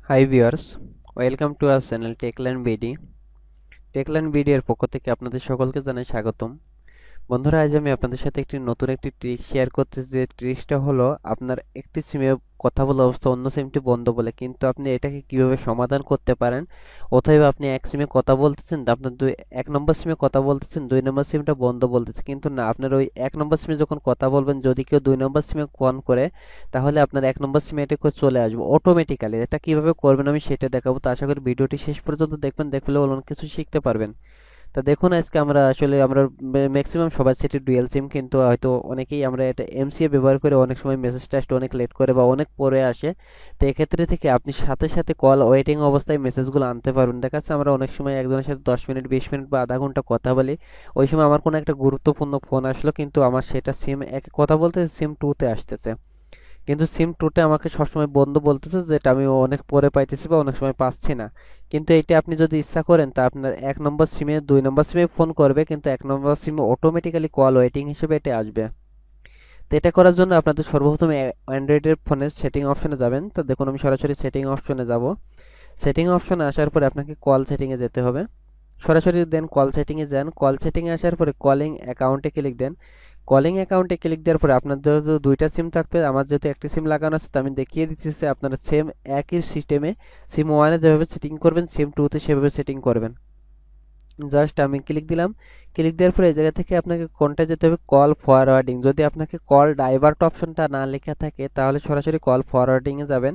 Hi viewers, welcome to our channel Techland BD. Techland BD এর পক্ষ থেকে আপনাদের সকলকে জানাই স্বাগতম। বন্ধুরা, আজ আমি আপনাদের সাথে নতুন একটি ট্রিক শেয়ার করতেছি। যে ট্রিকসটা হলো, আপনার একটি সিমে কথা বলা অবস্থা অন্য সিমটি বন্ধ বলে, কিন্তু আপনি এটাকে কিভাবে সমাধান করতে পারেন। অথবা আপনি এক সিমে কথা বলতেছেন, আপনার এক নম্বর সিমে কথা বলতেছেন, 2 নম্বর সিমটা বন্ধ বলতেছে, কিন্তু না, আপনার ওই 1 নম্বর সিমে যখন কথা বলবেন, যদি কেউ 2 নম্বর সিমে ফোন করে, তাহলে আপনার 1 নম্বর সিমে এটা করে চলে আসবে অটোমেটিক্যালি। এটা কিভাবে করবেন আমি সেটা দেখাবো। তো আশা করি ভিডিওটি শেষ পর্যন্ত দেখবেন, দেখলে অনেক কিছু শিখতে পারবেন। তা দেখুন, আজকে আমরা ম্যাক্সিমাম সবার সেটি ডুয়াল সিম, কিন্তু হয়তো অনেকেই আমরা এটা এমসিএ ব্যবহার করে অনেক সময় মেসেজটা আসতে অনেক লেট করে বা অনেক পরে আসে। তো এক্ষেত্রে থেকে আপনি সাথে সাথে কল ওয়েটিং অবস্থায় মেসেজগুলো আনতে পারবেন। দেখা যাচ্ছে আমরা অনেক সময় একজনের সাথে 10 মিনিট, 20 মিনিট বা আধা ঘন্টা কথা বলি। ওই সময় আমার কোনো একটা গুরুত্বপূর্ণ ফোন আসলো, কিন্তু আমার সেটা সিম এক কথা বলতে সিম টুতে আসতেছে, কিন্তু সিম টুতে আমাকে সবসময় বন্ধ বলতেছে, যেটা আমি অনেক পরে পাইতেছি বা অনেক সময় পাচ্ছি না। কিন্তু এইটা আপনি যদি ইচ্ছা করেন, তা আপনার 1 নম্বর সিমে 2 নম্বর সিমে ফোন করবে, কিন্তু 1 নম্বর সিমে অটোমেটিক্যালি কল ওয়েটিং হিসেবে এটা আসবে। তো এটা করার জন্য আপনাদের সর্বপ্রথম অ্যান্ড্রয়েডের ফোনের সেটিং অপশনে যাবেন। তো দেখুন, আমি সরাসরি সেটিং অপশনে যাব। সেটিং অপশনে আসার পরে আপনাকে কল সেটিংয়ে যেতে হবে। সরাসরি দেন কল সেটিংয়ে যান। কল সেটিংয়ে আসার পরে কলিং অ্যাকাউন্টে ক্লিক দেন। কলিং অ্যাকাউন্টে ক্লিক দেওয়ার পরে আপনার যেহেতু 2টা সিম থাকবে, আমার যেহেতু একটি সিম লাগানো আছে, তো আমি দেখিয়ে দিচ্ছি। আপনারা সেম একই সিস্টেমে সিম ওয়ানে যেভাবে সেটিং করবেন, সিম টুতে সেভাবে সেটিং করবেন। জাস্ট আমি ক্লিক দিলাম। ক্লিক দেওয়ার পরে এই জায়গা থেকে আপনাকে কোনটা যেতে হবে, কল ফরওয়ার্ডিং। যদি আপনাকে কল ডাইভার্ট অপশনটা না লেখা থাকে, তাহলে সরাসরি কল ফরওয়ার্ডিং এ যাবেন,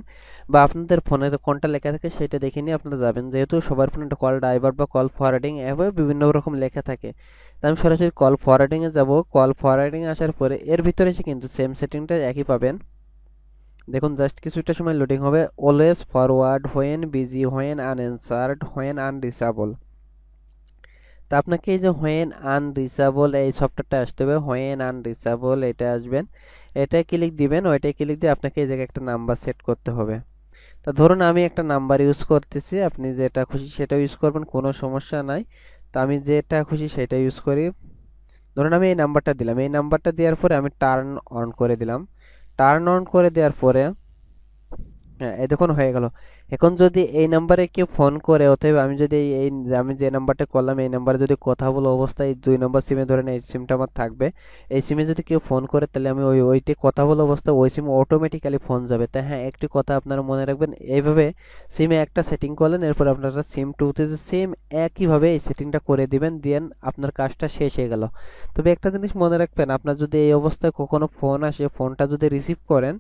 বা আপনাদের ফোনে কোনটা লেখা থাকে সেটা দেখে নিয়ে আপনারা যাবেন। যেহেতু সবার ফোনে কল ডাইভার্ট বা কল ফরওয়ার্ডিং এভাবে বিভিন্ন রকম লেখা থাকে, তো আমি সরাসরি কল ফরওয়ার্ডিং এ যাব। কল ফরওয়ার্ডিং এ আসার পরে এর ভিতরে এসে কিন্তু সেম সেটিংটা একই পাবেন। দেখুন, জাস্ট কিছুটা সময় লোডিং হবে। Always forward when busy, when unanswered, when unreachable. তা আপনাকে এই যে হোয়েন আনরিচেবল এই সফটওয়্যারটা আসতে হবে। হোয়েন আনরিচেবল এটা আসবেন, এটাই ক্লিক দিবেন। ওইটাই ক্লিক দিয়ে আপনাকে এই জায়গায় একটা নাম্বার সেট করতে হবে। তা ধরুন আমি একটা নাম্বার ইউজ করতেছি, আপনি যেটা খুশি সেটা ইউজ করবেন, কোনো সমস্যা নাই। তা আমি যেটা খুশি সেটা ইউজ করি। ধরুন আমি এই নাম্বারটা দিলাম। এই নাম্বারটা দেওয়ার পরে আমি টার্ন অন করে দিলাম। টার্ন অন করে দেওয়ার পরে হ্যাঁ, এই দেখুন হয়ে গেল। এখন যদি এই নাম্বারে কেউ ফোন করে, অতএব আমি যদি আমি যে নাম্বারটা করলাম, এই নাম্বারে যদি কথা বলা অবস্থায় 2 নম্বর সিমে, ধরেন এই সিমটা আমার থাকবে, এই সিমে যদি কেউ ফোন করে, তাহলে আমি ওইটি কথা বলা অবস্থায় ওই সিমে অটোমেটিক্যালি ফোন যাবে। তাই হ্যাঁ, একটি কথা আপনারা মনে রাখবেন, এইভাবে সিমে একটা সেটিং করলেন, এরপর আপনারা সিম টুতে যে সেম একইভাবে এই সেটিংটা করে দিবেন, দেন আপনার কাজটা শেষ হয়ে গেল। তবে একটা জিনিস মনে রাখবেন, আপনার যদি এই অবস্থায় কখনো ফোন আসে, ফোনটা যদি রিসিভ করেন,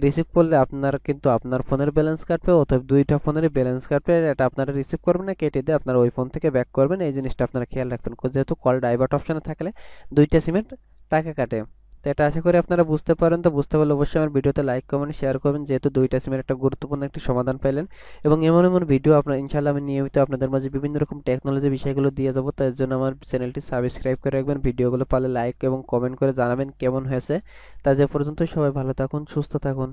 রিসিভ করলে আপনার কিন্তু আপনার ফোনের ব্যালেন্স কাটবে, অথবা 2টা ফোনেরই ব্যালেন্স কাটবে। এটা আপনারা রিসিভ করবেন না, কেটে দিয়ে আপনার ওই ফোন থেকে ব্যাক করবেন। এই জিনিসটা আপনারা খেয়াল রাখবেন, যেহেতু কল ডাইভার্ট অপশনে থাকলে 2টা সিমের টাকা কাটে। তো এটা আশা করি আপনারা বুঝতে পারেন। তো বুঝতে পারলে অবশ্যই আমার ভিডিওতে লাইক কমেন্ট শেয়ার করবেন, যেহেতু 2টা সিমের একটা গুরুত্বপূর্ণ একটি সমাধান পেলেন। এবং এমন এমন ভিডিও আপনার ইনশাল্লাহ আমি নিয়মিত আপনাদের মাঝে বিভিন্ন রকম টেকনোলজি বিষয়গুলো দিয়ে যাবো। তার জন্য আমার চ্যানেলটি সাবস্ক্রাইব করে রাখবেন, ভিডিওগুলো পারলে লাইক এবং কমেন্ট করে জানাবেন কেমন হয়েছে। তা যে পর্যন্ত, সবাই ভালো থাকুন, সুস্থ থাকুন।